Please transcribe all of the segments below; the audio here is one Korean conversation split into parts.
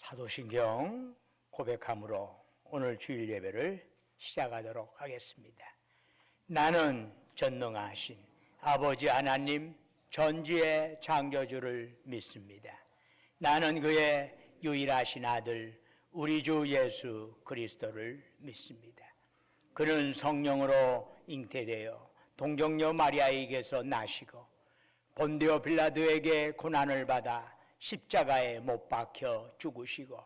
사도신경 고백함으로 오늘 주일 예배를 시작하도록 하겠습니다. 나는 전능하신 아버지 하나님 전지의 창조주를 믿습니다. 나는 그의 유일하신 아들 우리 주 예수 그리스도를 믿습니다. 그는 성령으로 잉태되어 동정녀 마리아에게서 나시고 본디오 빌라도에게 고난을 받아 십자가에 못 박혀 죽으시고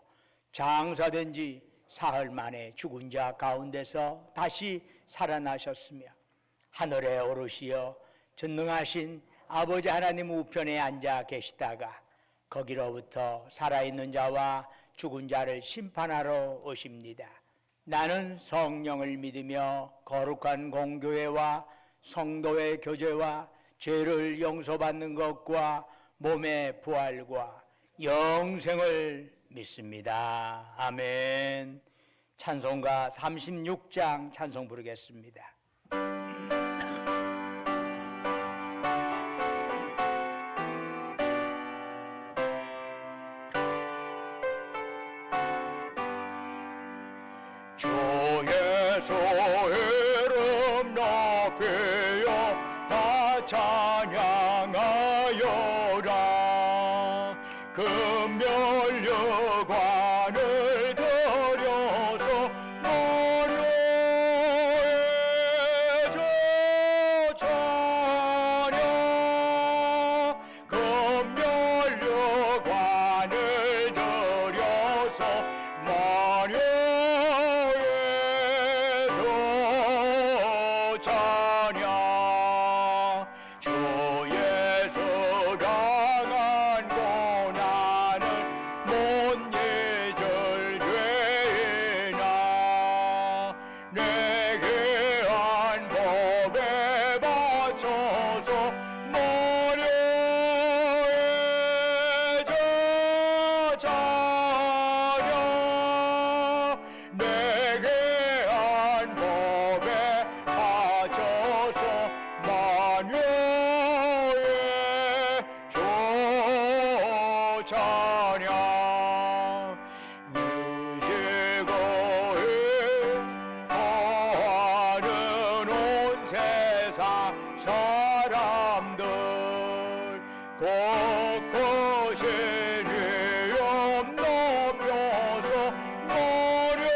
장사된 지 사흘 만에 죽은 자 가운데서 다시 살아나셨으며 하늘에 오르시어 전능하신 아버지 하나님 우편에 앉아 계시다가 거기로부터 살아있는 자와 죽은 자를 심판하러 오십니다. 나는 성령을 믿으며 거룩한 공교회와 성도의 교제와 죄를 용서받는 것과 몸의 부활과 영생을 믿습니다. 아멘. 찬송가 36장 찬송 부르겠습니다. 주 예수 이름 높이여 다 찬양하여라. 금멸여관을 들여서 모료해져 찬양. 금멸여관을 들여서 모료해져 찬양. 주 예수 강한 고난을 못 잊을 죄나 내게 한 법에 바쳐서 모료해져 찬양. 내게 한 법에 바쳐서 만유해줘 찬양. 유지고이 거하는 온 세상 사람들 곳곳이 위엄 높여서 모료해줘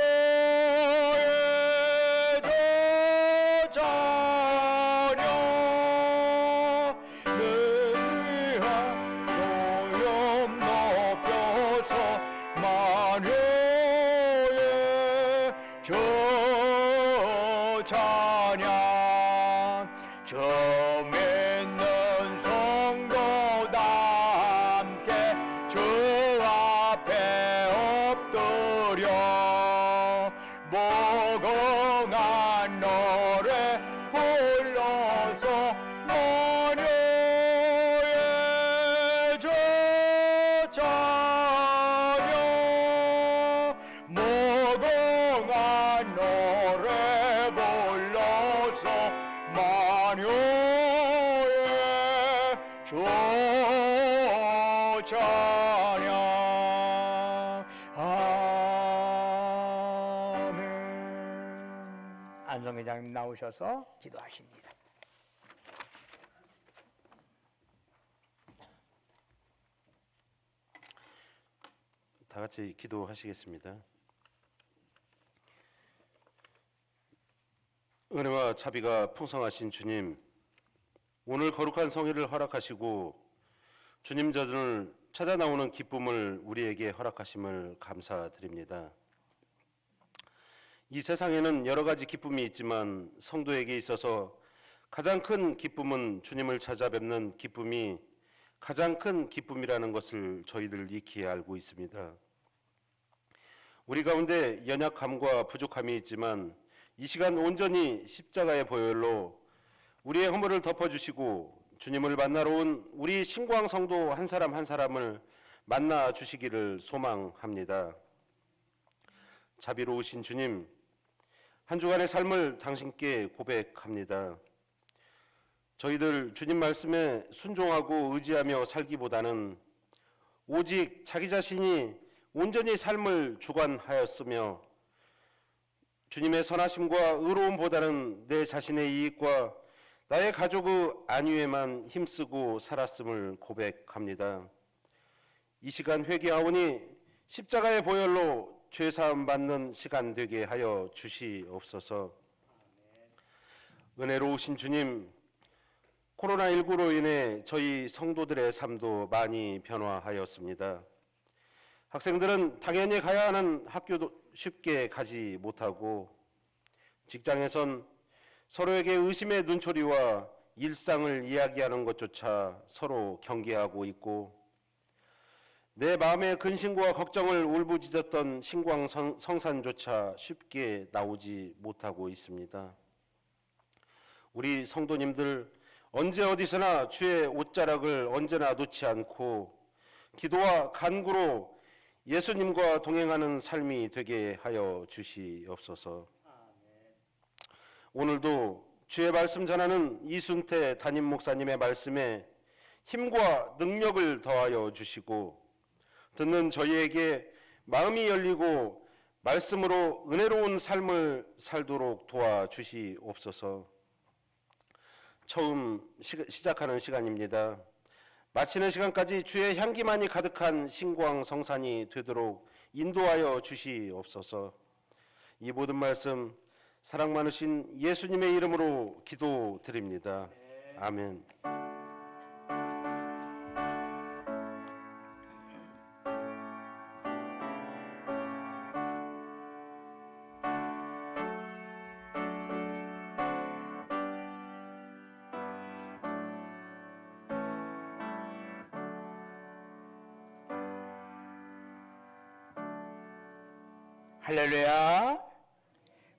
찬양. 느리한 노염 높여서 만유해줘 찬양. 저 믿는 성도다 함께 주 앞에 엎드려 무궁한 노래 불러서 모료해줘 찬양. 무궁한 노래 불러서 만유해줘 찬양. 아멘. 안성회장님 나오셔서 기도하십니다. 다 같이 기도하시겠습니다. 은혜와 자비가 풍성하신 주님, 오늘 거룩한 성회를 허락하시고 주님 전을 찾아 나오는 기쁨을 우리에게 허락하심을 감사드립니다. 이 세상에는 여러 가지 기쁨이 있지만 성도에게 있어서 가장 큰 기쁨은 주님을 찾아뵙는 기쁨이 가장 큰 기쁨이라는 것을 저희들 익히 알고 있습니다. 우리 가운데 연약함과 부족함이 있지만 이 시간 온전히 십자가의 보혈로 우리의 허물을 덮어주시고 주님을 만나러 온 우리 신광 성도 한 사람 한 사람을 만나 주시기를 소망합니다. 자비로우신 주님, 한 주간의 삶을 당신께 고백합니다. 저희들 주님 말씀에 순종하고 의지하며 살기보다는 오직 자기 자신이 온전히 삶을 주관하였으며 주님의 선하심과 의로움보다는 내 자신의 이익과 나의 가족의 안위에만 힘쓰고 살았음을 고백합니다. 이 시간 회개하오니 십자가의 보혈로 죄사함 받는 시간 되게 하여 주시옵소서. 은혜로우신 주님, 코로나19로 인해 저희 성도들의 삶도 많이 변화하였습니다. 학생들은 당연히 가야 하는 학교도 쉽게 가지 못하고, 직장에선 서로에게 의심의 눈초리와 일상을 이야기하는 것조차 서로 경계하고 있고, 내 마음의 근심과 걱정을 울부짖었던 신광성산조차 쉽게 나오지 못하고 있습니다. 우리 성도님들 언제 어디서나 주의 옷자락을 언제나 놓지 않고 기도와 간구로 예수님과 동행하는 삶이 되게 하여 주시옵소서. 오늘도 주의 말씀 전하는 이순태 담임 목사님의 말씀에 힘과 능력을 더하여 주시고, 듣는 저희에게 마음이 열리고 말씀으로 은혜로운 삶을 살도록 도와주시옵소서. 처음 시작하는 시간입니다. 마치는 시간까지 주의 향기만이 가득한 신광성산이 되도록 인도하여 주시옵소서. 이 모든 말씀 사랑 많으신 예수님의 이름으로 기도드립니다. 아멘. 할렐루야.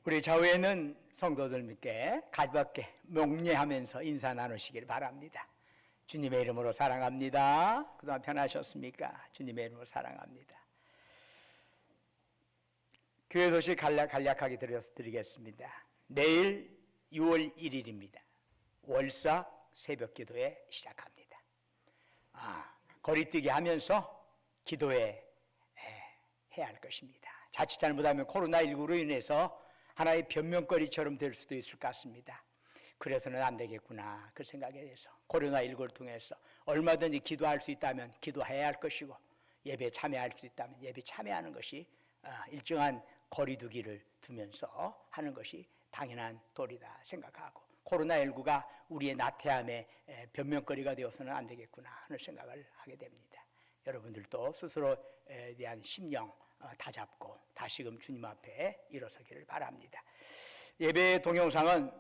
우리 좌우에는 성도들께 가볍게 묵례하면서 인사 나누시길 바랍니다. 주님의 이름으로 사랑합니다. 그동안 편하셨습니까? 주님의 이름으로 사랑합니다. 교회 소식 간략하게 드리겠습니다. 내일 6월 1일입니다. 월삭 새벽기도회 시작합니다. 거리뛰기 하면서 기도회 해야 할 것입니다. 자칫 잘못하면 코로나19로 인해서 하나의 변명거리처럼 될 수도 있을 것 같습니다. 그래서는 안 되겠구나, 그 생각에 대해서 코로나19를 통해서 얼마든지 기도할 수 있다면 기도해야 할 것이고, 예배에 참여할 수 있다면 예배 참여하는 것이 일정한 거리두기를 두면서 하는 것이 당연한 도리다 생각하고, 코로나19가 우리의 나태함의 변명거리가 되어서는 안 되겠구나 하는 생각을 하게 됩니다. 여러분들도 스스로에 대한 심령 다잡고 다시금 주님 앞에 일어서기를 바랍니다. 예배 동영상은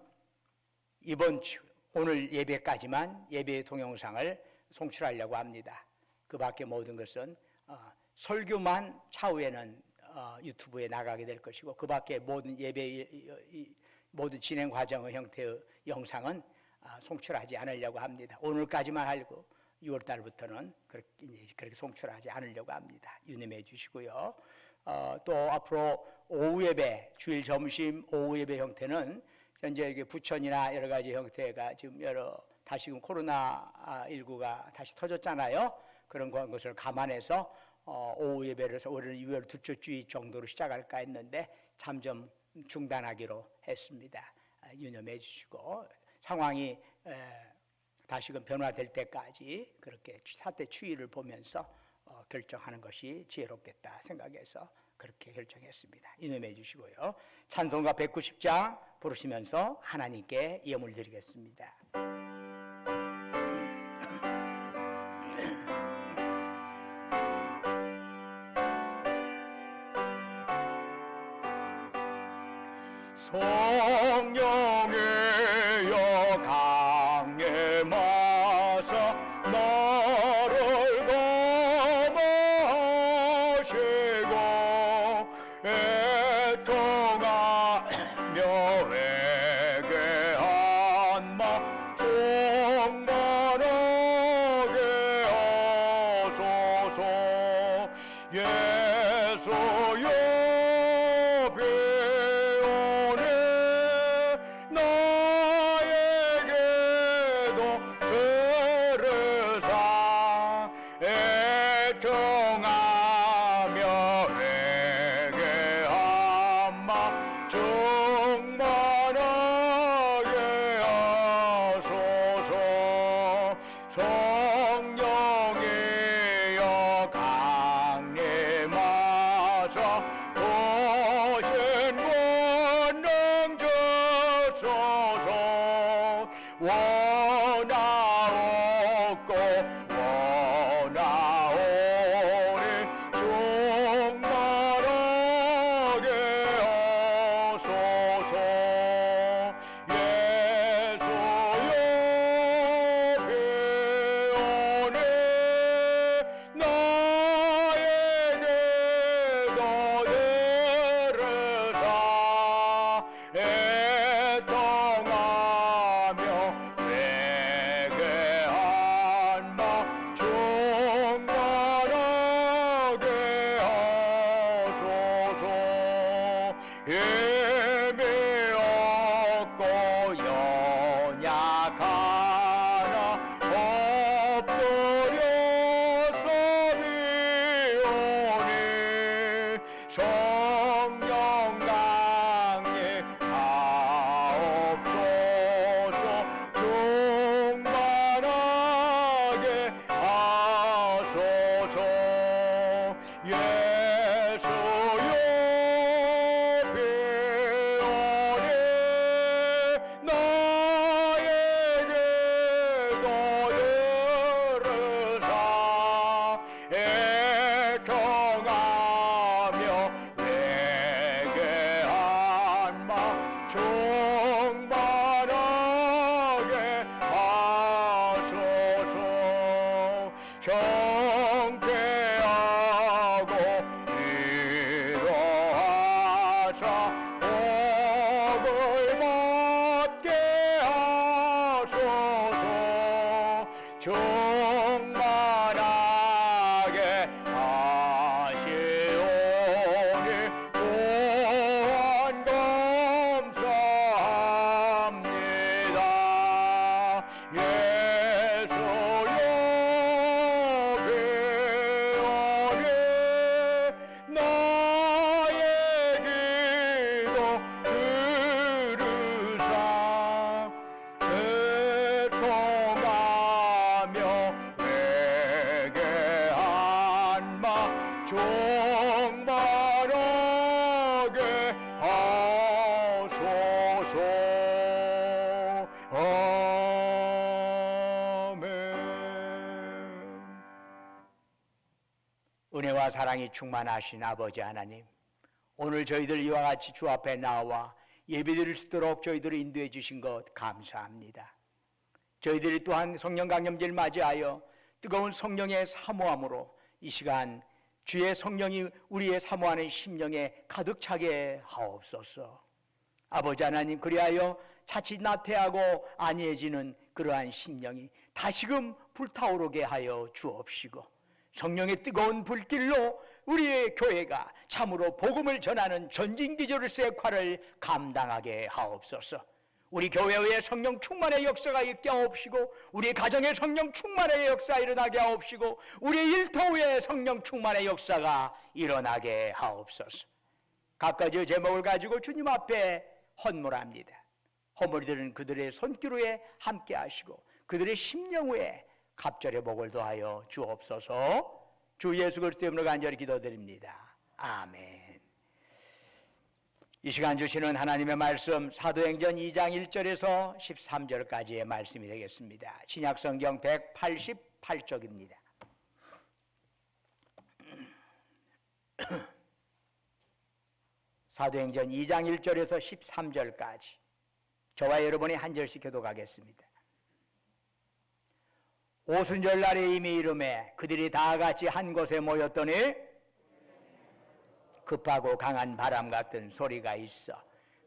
이번 주 오늘 예배까지만 예배 동영상을 송출하려고 합니다. 그 밖에 모든 것은 설교만 차후에는 유튜브에 나가게 될 것이고, 그 밖에 모든 예배 모든 진행 과정의 형태의 영상은 송출하지 않으려고 합니다. 오늘까지만 하고 6월 달부터는 그렇게 송출하지 않으려고 합니다. 유념해 주시고요. 또 앞으로 오후 예배, 주일 점심 오후 예배 형태는 현재 부천이나 여러 가지 형태가 지금 다시금 코로나19가 다시 터졌잖아요. 그런 것을 감안해서 오후 예배를 올해 6월 둘째 주 정도로 시작할까 했는데 잠정 중단하기로 했습니다. 유념해 주시고, 상황이 다시금 변화될 때까지 그렇게 사태 추이를 보면서 결정하는 것이 지혜롭겠다 생각해서 그렇게 결정했습니다. 유념해 주시고요. 찬송가 190장 부르시면서 하나님께 예물 드리겠습니다. 성령의 강림하사 나를 감화하시고 애통하며 회개한 마 충만하게 하소서. 예수여 나에게도 들으사 애통하며 원하옵고 원하오니 충만하게 하소서. 예수여 배원해 나에게 너희를 사 애통하며 내게 한마 충만하게 하소서. 힘이 없고 연약하나 엎드려서 비오니 성령 강림하옵소서. 충만하게 하소서. 예수여 배원해 나에게 너희를 사 애통하며 내게 한마 충만하게 하소서. 경배하고 위로하사 복을 받게 하소서. 충만하게 하시오니 무한 감사합니다. 예수여 배원해 나의 기도 들으사 애통하며 내게 한마 충만하게 하소서. 아멘. 은혜와 사랑이 충만하신 아버지 하나님, 오늘 저희들 이와 같이 주 앞에 나와 예배드릴 수 있도록 저희들을 인도해 주신 것 감사합니다. 저희들이 또한 성령 강림제를 맞이하여 뜨거운 성령의 사모함으로 이 시간 주의 성령이 우리의 사모하는 심령에 가득 차게 하옵소서. 아버지 하나님, 그리하여 자칫 나태하고 안이해지는 그러한 심령이 다시금 불타오르게 하여 주옵시고, 성령의 뜨거운 불길로 우리의 교회가 참으로 복음을 전하는 전진기조로서의 역할을 감당하게 하옵소서. 우리 교회의 성령 충만의 역사가 있게 하옵시고, 우리 가정의 성령 충만의 역사가 일어나게 하옵시고, 우리 일터의 성령 충만의 역사가 일어나게 하옵소서. 각가지 제목을 가지고 주님 앞에 헌물합니다. 허물들은 그들의 손길 위에 함께 하시고 그들의 심령 위에 갑절의 복을 더하여 주옵소서. 주 예수 그리스도 이름으로 간절히 기도드립니다. 아멘. 이 시간 주시는 하나님의 말씀, 사도행전 2장 1절에서 13절까지의 말씀이 되겠습니다. 신약성경 188쪽입니다. 사도행전 2장 1절에서 13절까지 저와 여러분이 한 절씩 교독하겠습니다. 오순절 날에 이미 이름에 그들이 다 같이 한 곳에 모였더니 급하고 강한 바람 같은 소리가 있어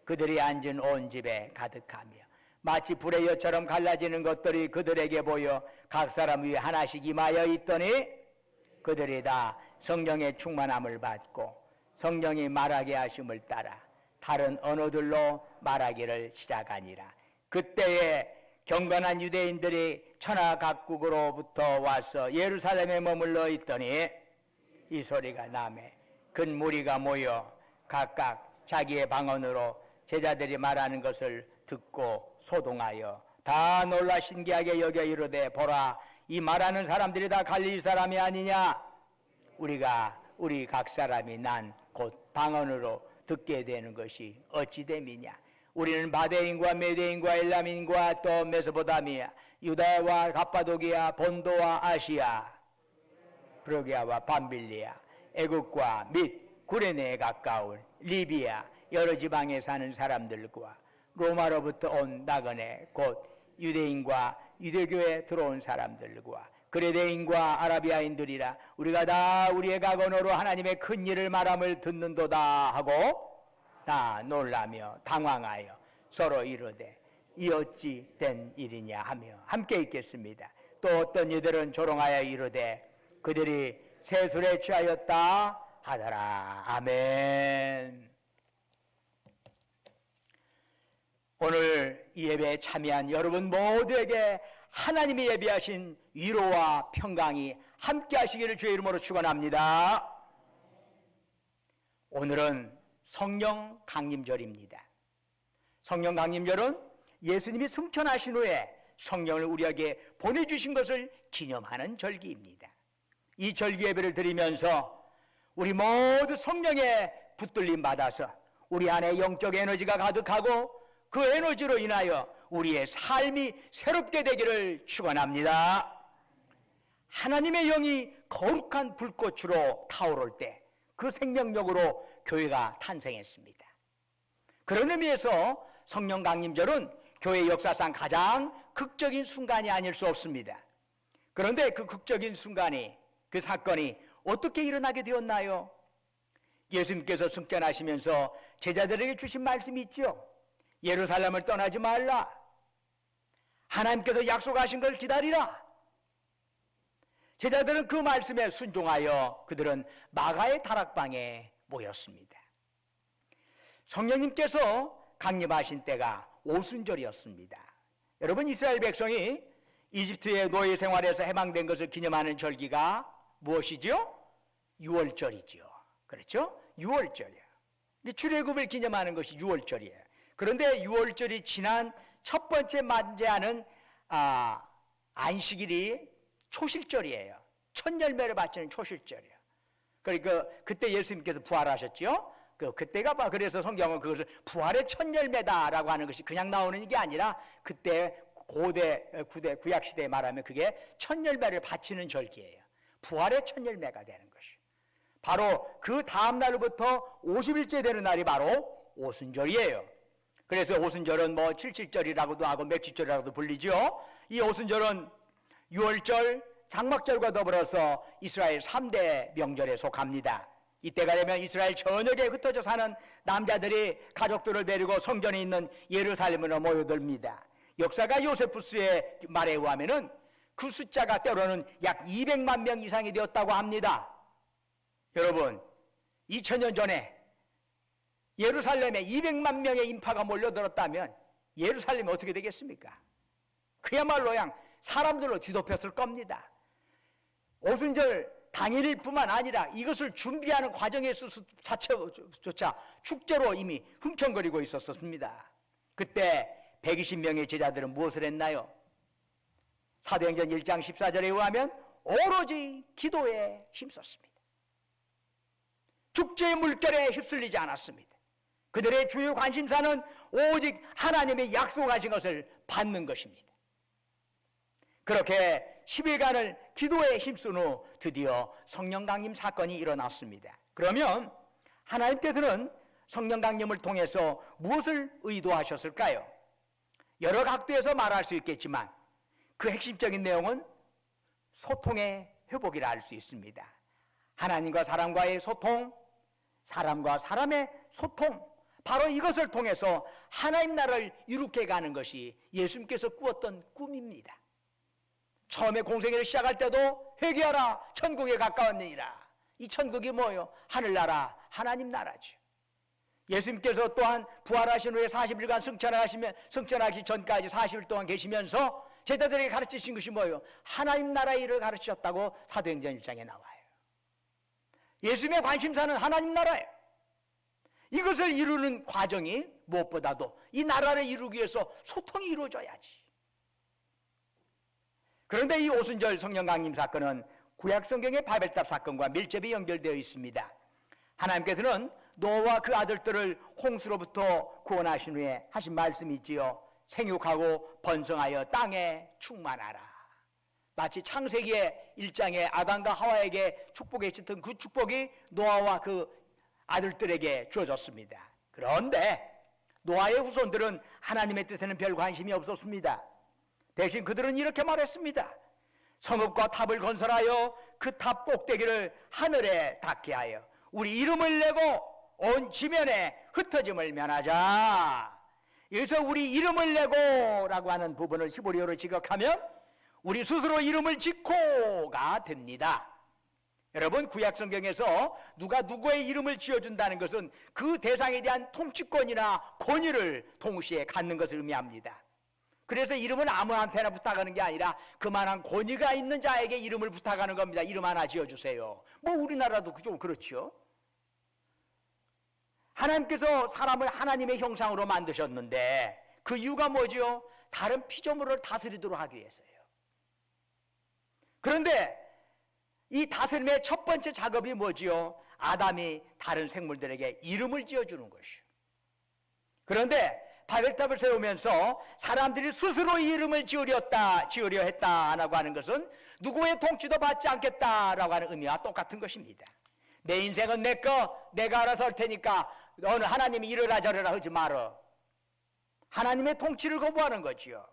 그들이 앉은 온 집에 가득하며 마치 불의 엿처럼 갈라지는 것들이 그들에게 보여 각 사람 위에 하나씩 임하여 있더니 그들이 다 성령의 충만함을 받고 성령이 말하게 하심을 따라 다른 언어들로 말하기를 시작하니라. 그때에 경건한 유대인들이 천하 각국으로부터 와서 예루살렘에 머물러 있더니 이 소리가 나매 큰 무리가 모여 각각 자기의 방언으로 제자들이 말하는 것을 듣고 소동하여 다 놀라 신기하게 여겨 이르되 보라, 이 말하는 사람들이 다 갈릴리 사람이 아니냐? 우리 각 사람이 난 곧 방언으로 듣게 되는 것이 어찌 됨이냐? 우리는 바데인과 메데인과 엘람인과 또 메소포타미아, 유다와 갑바도기아, 본도와 아시아, 프로기아와 밤빌리아, 애국과 및 구레네에 가까운 리비아 여러 지방에 사는 사람들과 로마로부터 온 나그네 곧 유대인과 유대교에 들어온 사람들과 그레데인과 아라비아인들이라 우리가 다 우리의 각언으로 하나님의 큰 일을 말함을 듣는도다 하고 다 놀라며 당황하여 서로 이르되 이 어찌 된 일이냐 하며 함께 있겠습니다. 또 어떤 이들은 조롱하여 이르되 그들이 세술에 취하였다 하더라. 아멘. 오늘 이 예배에 참여한 여러분 모두에게 하나님이 예비하신 위로와 평강이 함께 하시기를 주의 이름으로 축원합니다. 오늘은 성령 강림절입니다. 성령 강림절은 예수님이 승천하신 후에 성령을 우리에게 보내주신 것을 기념하는 절기입니다. 이 절기 예배를 드리면서 우리 모두 성령의 붙들림 받아서 우리 안에 영적 에너지가 가득하고 그 에너지로 인하여 우리의 삶이 새롭게 되기를 축원합니다. 하나님의 영이 거룩한 불꽃으로 타오를 때 그 생명력으로 교회가 탄생했습니다. 그런 의미에서 성령 강림절은 교회 역사상 가장 극적인 순간이 아닐 수 없습니다. 그런데 그 극적인 순간이, 그 사건이 어떻게 일어나게 되었나요? 예수님께서 승천하시면서 제자들에게 주신 말씀이 있죠. 예루살렘을 떠나지 말라. 하나님께서 약속하신 걸 기다리라. 제자들은 그 말씀에 순종하여 그들은 마가의 다락방에 모였습니다. 성령님께서 강림하신 때가 오순절이었습니다. 여러분, 이스라엘 백성이 이집트의 노예 생활에서 해방된 것을 기념하는 절기가 무엇이죠? 유월절이죠. 그렇죠? 유월절이에요. 출애굽을 기념하는 것이 유월절이에요. 그런데 유월절이 지난 첫 번째 맞이하는 안식일이 초실절이에요. 첫 열매를 바치는 초실절이에요. 그러니까 그때 예수님께서 부활하셨죠. 그때가 그래서 성경은 그것을 부활의 첫 열매다라고 하는 것이 그냥 나오는 게 아니라 그때 구약 시대에 말하면 그게 첫 열매를 바치는 절기예요. 부활의 첫 열매가 되는 것이. 바로 그 다음 날부터 50일째 되는 날이 바로 오순절이에요. 그래서 오순절은 뭐 칠칠절이라고도 하고 맺칠절이라고도 불리죠. 이 오순절은 유월절, 장막절과 더불어서 이스라엘 3대 명절에 속합니다. 이때가 되면 이스라엘 전역에 흩어져 사는 남자들이 가족들을 데리고 성전에 있는 예루살렘으로 모여듭니다. 역사가 요세푸스의 말에 의하면 그 숫자가 때로는 약 200만 명 이상이 되었다고 합니다. 여러분, 2000년 전에 예루살렘에 200만 명의 인파가 몰려들었다면 예루살렘이 어떻게 되겠습니까? 그야말로 그냥 사람들로 뒤덮였을 겁니다. 오순절 당일일 뿐만 아니라 이것을 준비하는 과정에 있어서 자체조차 축제로 이미 흥청거리고 있었습니다. 그때 120명의 제자들은 무엇을 했나요? 사도행전 1장 14절에 의하면 오로지 기도에 힘썼습니다. 축제의 물결에 휩쓸리지 않았습니다. 그들의 주요 관심사는 오직 하나님의 약속하신 것을 받는 것입니다. 그렇게 10일간을 기도에 힘쓴 후 드디어 성령 강림 사건이 일어났습니다. 그러면 하나님께서는 성령 강림을 통해서 무엇을 의도하셨을까요? 여러 각도에서 말할 수 있겠지만 그 핵심적인 내용은 소통의 회복이라 할 수 있습니다. 하나님과 사람과의 소통, 사람과 사람의 소통, 바로 이것을 통해서 하나님 나라를 이룩해 가는 것이 예수님께서 꾸었던 꿈입니다. 처음에 공생애를 시작할 때도 회개하라 천국에 가까웠느니라. 이 천국이 뭐예요? 하늘나라, 하나님 나라죠. 예수님께서 또한 부활하신 후에 40일간 승천하기 전까지 40일 동안 계시면서 제자들에게 가르치신 것이 뭐예요? 하나님 나라의 일을 가르치셨다고 사도행전 1장에 나와요. 예수님의 관심사는 하나님 나라예요. 이것을 이루는 과정이 무엇보다도 이 나라를 이루기 위해서 소통이 이루어져야지. 그런데 이 오순절 성령 강림 사건은 구약 성경의 바벨탑 사건과 밀접히 연결되어 있습니다. 하나님께서는 노아와 그 아들들을 홍수로부터 구원하신 후에 하신 말씀이 있지요. 생육하고 번성하여 땅에 충만하라. 마치 창세기의 1장에 아담과 하와에게 축복해 주던 그 축복이 노아와 그 아들들에게 주어졌습니다. 그런데 노아의 후손들은 하나님의 뜻에는 별 관심이 없었습니다. 대신 그들은 이렇게 말했습니다. 성읍과 탑을 건설하여 그 탑 꼭대기를 하늘에 닿게 하여 우리 이름을 내고 온 지면에 흩어짐을 면하자. 여기서 우리 이름을 내고라고 하는 부분을 히브리어로 지각하면 우리 스스로 이름을 짓고가 됩니다. 여러분, 구약 성경에서 누가 누구의 이름을 지어준다는 것은 그 대상에 대한 통치권이나 권위를 동시에 갖는 것을 의미합니다. 그래서 이름은 아무한테나 부탁하는 게 아니라 그만한 권위가 있는 자에게 이름을 부탁하는 겁니다. 이름 하나 지어주세요. 뭐 우리나라도 좀 그렇죠. 하나님께서 사람을 하나님의 형상으로 만드셨는데 그 이유가 뭐죠? 다른 피조물을 다스리도록 하기 위해서예요. 그런데 이 다스림의 첫 번째 작업이 뭐지요? 아담이 다른 생물들에게 이름을 지어주는 것이요. 그런데 바벨탑을 세우면서 사람들이 스스로 이름을 지으려 했다라고 하는 것은 누구의 통치도 받지 않겠다라고 하는 의미와 똑같은 것입니다. 내 인생은 내 거, 내가 알아서 할 테니까 너는 하나님이 이러라 저러라 하지 말어. 하나님의 통치를 거부하는 거지요.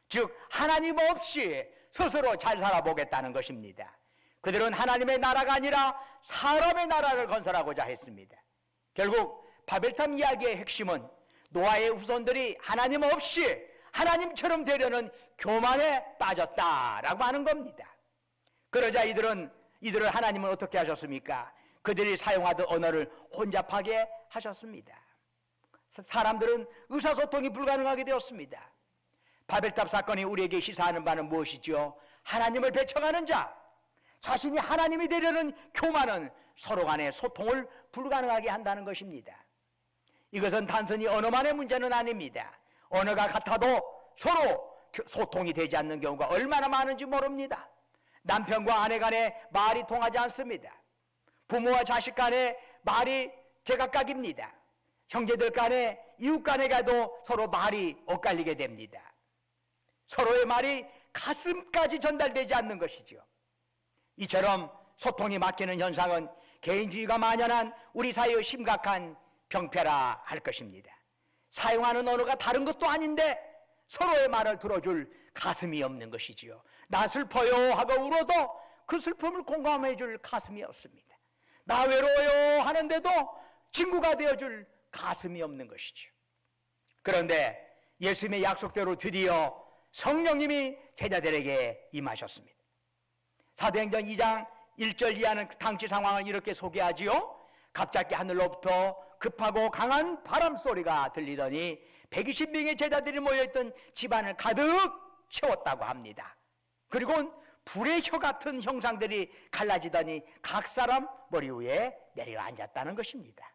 즉 하나님 없이 스스로 잘 살아보겠다는 것입니다. 그들은 하나님의 나라가 아니라 사람의 나라를 건설하고자 했습니다. 결국 바벨탑 이야기의 핵심은 노아의 후손들이 하나님 없이 하나님처럼 되려는 교만에 빠졌다라고 하는 겁니다. 그러자 이들을 하나님은 어떻게 하셨습니까? 그들이 사용하던 언어를 혼잡하게 하셨습니다. 사람들은 의사소통이 불가능하게 되었습니다. 바벨탑 사건이 우리에게 시사하는 바는 무엇이죠? 하나님을 배척하는 자, 자신이 하나님이 되려는 교만은 서로 간의 소통을 불가능하게 한다는 것입니다. 이것은 단순히 언어만의 문제는 아닙니다. 언어가 같아도 서로 소통이 되지 않는 경우가 얼마나 많은지 모릅니다. 남편과 아내 간에 말이 통하지 않습니다. 부모와 자식 간에 말이 제각각입니다. 형제들 간에 이웃 간에 가도 서로 말이 엇갈리게 됩니다. 서로의 말이 가슴까지 전달되지 않는 것이죠. 이처럼 소통이 막히는 현상은 개인주의가 만연한 우리 사회의 심각한 병폐라 할 것입니다. 사용하는 언어가 다른 것도 아닌데 서로의 말을 들어줄 가슴이 없는 것이지요. 나 슬퍼요 하고 울어도 그 슬픔을 공감해 줄 가슴이 없습니다. 나 외로워요 하는데도 친구가 되어줄 가슴이 없는 것이죠. 그런데 예수님의 약속대로 드디어 성령님이 제자들에게 임하셨습니다. 사도행전 2장 1절 이하는 당시 상황을 이렇게 소개하지요. 갑자기 하늘로부터 급하고 강한 바람 소리가 들리더니 120명의 제자들이 모여있던 집안을 가득 채웠다고 합니다. 그리고 불의 혀 같은 형상들이 갈라지더니 각 사람 머리 위에 내려앉았다는 것입니다.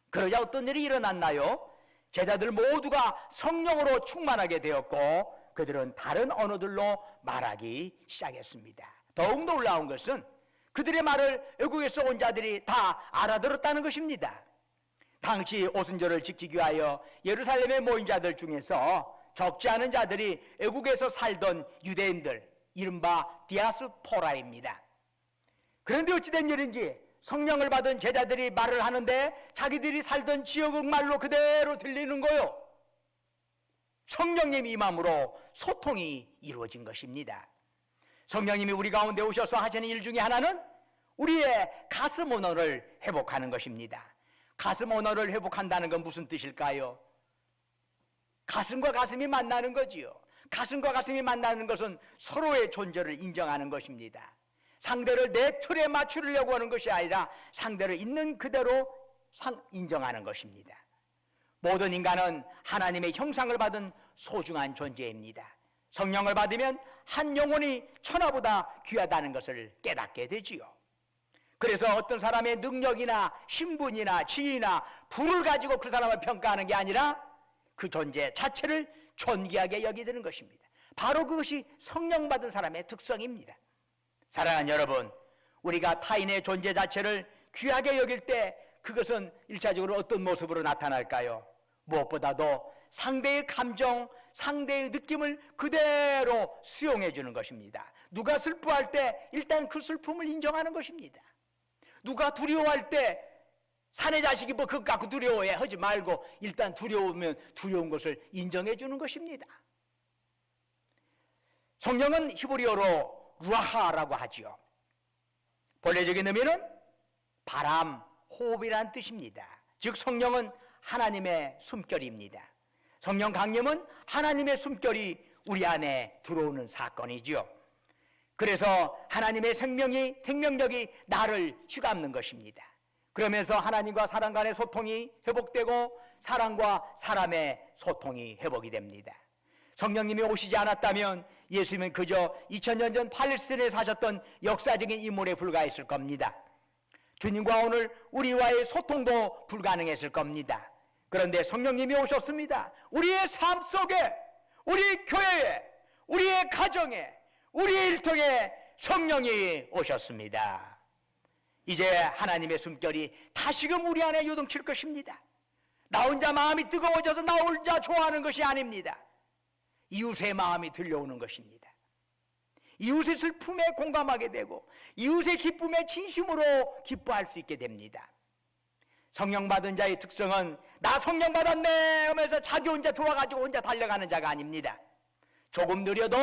그러자 어떤 일이 일어났나요? 제자들 모두가 성령으로 충만하게 되었고 그들은 다른 언어들로 말하기 시작했습니다. 더욱 놀라운 것은 그들의 말을 외국에서 온 자들이 다 알아들었다는 것입니다. 당시 오순절을 지키기 위하여 예루살렘에 모인 자들 중에서 적지 않은 자들이 외국에서 살던 유대인들, 이른바 디아스포라입니다. 그런데 어찌된 일인지 성령을 받은 제자들이 말을 하는데 자기들이 살던 지역의 말로 그대로 들리는 거요. 성령님이 임함으로 소통이 이루어진 것입니다. 성령님이 우리 가운데 오셔서 하시는 일 중에 하나는 우리의 가슴 언어를 회복하는 것입니다. 가슴 언어를 회복한다는 건 무슨 뜻일까요? 가슴과 가슴이 만나는 거지요. 가슴과 가슴이 만나는 것은 서로의 존재를 인정하는 것입니다. 상대를 내 틀에 맞추려고 하는 것이 아니라 상대를 있는 그대로 인정하는 것입니다. 모든 인간은 하나님의 형상을 받은 소중한 존재입니다. 성령을 받으면 한 영혼이 천하보다 귀하다는 것을 깨닫게 되지요. 그래서 어떤 사람의 능력이나 신분이나 지위나 부를 가지고 그 사람을 평가하는 게 아니라 그 존재 자체를 존귀하게 여기는 것입니다. 바로 그것이 성령 받은 사람의 특성입니다. 사랑하는 여러분, 우리가 타인의 존재 자체를 귀하게 여길 때 그것은 일차적으로 어떤 모습으로 나타날까요? 무엇보다도 상대의 감정, 상대의 느낌을 그대로 수용해 주는 것입니다. 누가 슬퍼할 때 일단 그 슬픔을 인정하는 것입니다. 누가 두려워할 때 사내 자식이 뭐 그것 갖고 두려워해 하지 말고 일단 두려우면 두려운 것을 인정해 주는 것입니다. 성령은 히브리어로 루아하라고 하지요. 본래적인 의미는 바람, 호흡이란 뜻입니다. 즉 성령은 하나님의 숨결입니다. 성령 강림은 하나님의 숨결이 우리 안에 들어오는 사건이지요. 그래서 하나님의 생명력이 나를 휘감는 것입니다. 그러면서 하나님과 사람 간의 소통이 회복되고 사람과 사람의 소통이 회복이 됩니다. 성령님이 오시지 않았다면 예수님은 그저 2000년 전 팔레스타인에 사셨던 역사적인 인물에 불과했을 겁니다. 주님과 오늘 우리와의 소통도 불가능했을 겁니다. 그런데 성령님이 오셨습니다. 우리의 삶 속에, 우리 교회에, 우리의 가정에, 우리의 일터에 성령이 오셨습니다. 이제 하나님의 숨결이 다시금 우리 안에 요동칠 것입니다. 나 혼자 마음이 뜨거워져서 나 혼자 좋아하는 것이 아닙니다. 이웃의 마음이 들려오는 것입니다. 이웃의 슬픔에 공감하게 되고 이웃의 기쁨에 진심으로 기뻐할 수 있게 됩니다. 성령 받은 자의 특성은 나 성령 받았네 하면서 자기 혼자 좋아가지고 혼자 달려가는 자가 아닙니다. 조금 느려도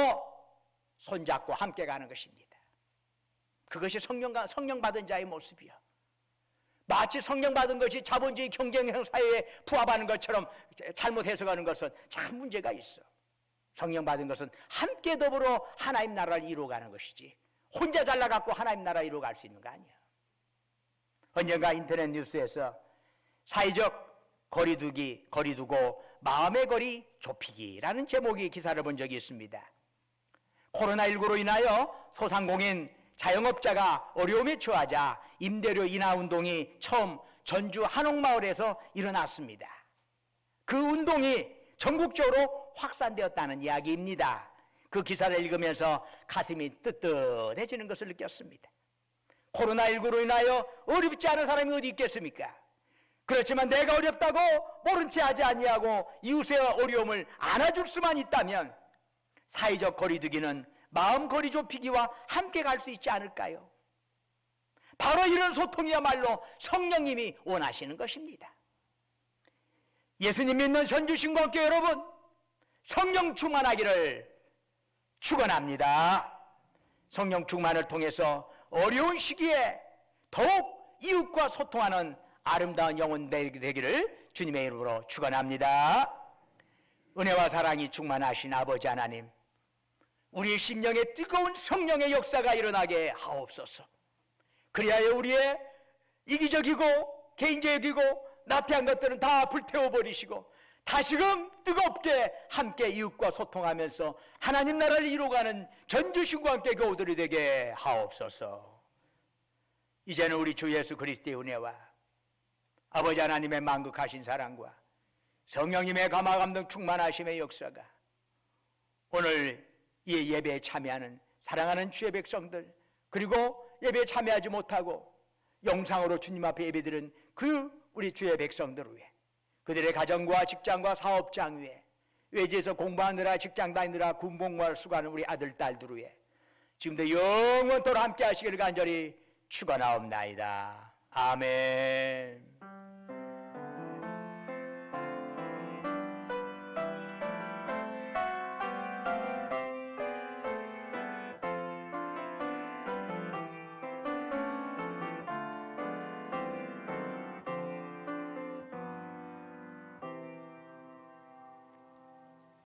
손잡고 함께 가는 것입니다. 그것이 성령 받은 자의 모습이요. 마치 성령 받은 것이 자본주의 경쟁형 사회에 부합하는 것처럼 잘못 해석하는 것은 참 문제가 있어. 성령 받은 것은 함께 더불어 하나님 나라를 이루어가는 것이지 혼자 잘나갖고 하나님 나라 이루어갈 수 있는 거 아니야. 언젠가 인터넷 뉴스에서 사회적 거리두고 마음의 거리 좁히기라는 제목의 기사를 본 적이 있습니다. 코로나19로 인하여 소상공인 자영업자가 어려움에 처하자 임대료 인하 운동이 처음 전주 한옥마을에서 일어났습니다. 그 운동이 전국적으로 확산되었다는 이야기입니다. 그 기사를 읽으면서 가슴이 뜨뜻해지는 것을 느꼈습니다. 코로나19로 인하여 어렵지 않은 사람이 어디 있겠습니까? 그렇지만 내가 어렵다고 모른 채 하지 아니하고 이웃의 어려움을 안아줄 수만 있다면 사회적 거리두기는 마음 거리 좁히기와 함께 갈 수 있지 않을까요? 바로 이런 소통이야말로 성령님이 원하시는 것입니다. 예수님 믿는 전주신광교회 여러분, 성령 충만하기를 축원합니다. 성령 충만을 통해서 어려운 시기에 더욱 이웃과 소통하는 아름다운 영혼 되기를 주님의 이름으로 축원합니다. 은혜와 사랑이 충만하신 아버지 하나님, 우리의 심령에 뜨거운 성령의 역사가 일어나게 하옵소서. 그리하여 우리의 이기적이고 개인적이고 나태한 것들은 다 불태워버리시고 다시금 뜨겁게 함께 이웃과 소통하면서 하나님 나라를 이루어가는 전주신과 함께 교우들이 되게 하옵소서. 이제는 우리 주 예수 그리스도의 은혜와 아버지 하나님의 만극하신 사랑과 성령님의 감화감동 충만하심의 역사가 오늘 이 예배에 참여하는 사랑하는 주의 백성들, 그리고 예배에 참여하지 못하고 영상으로 주님 앞에 예배드린 그 우리 주의 백성들 위해, 그들의 가정과 직장과 사업장 위에, 외지에서 공부하느라 직장 다니느라 군복무를 수고하는 우리 아들 딸들 위해 지금도 영원토록 함께 하시기를 간절히 축원하옵나이다. 아멘.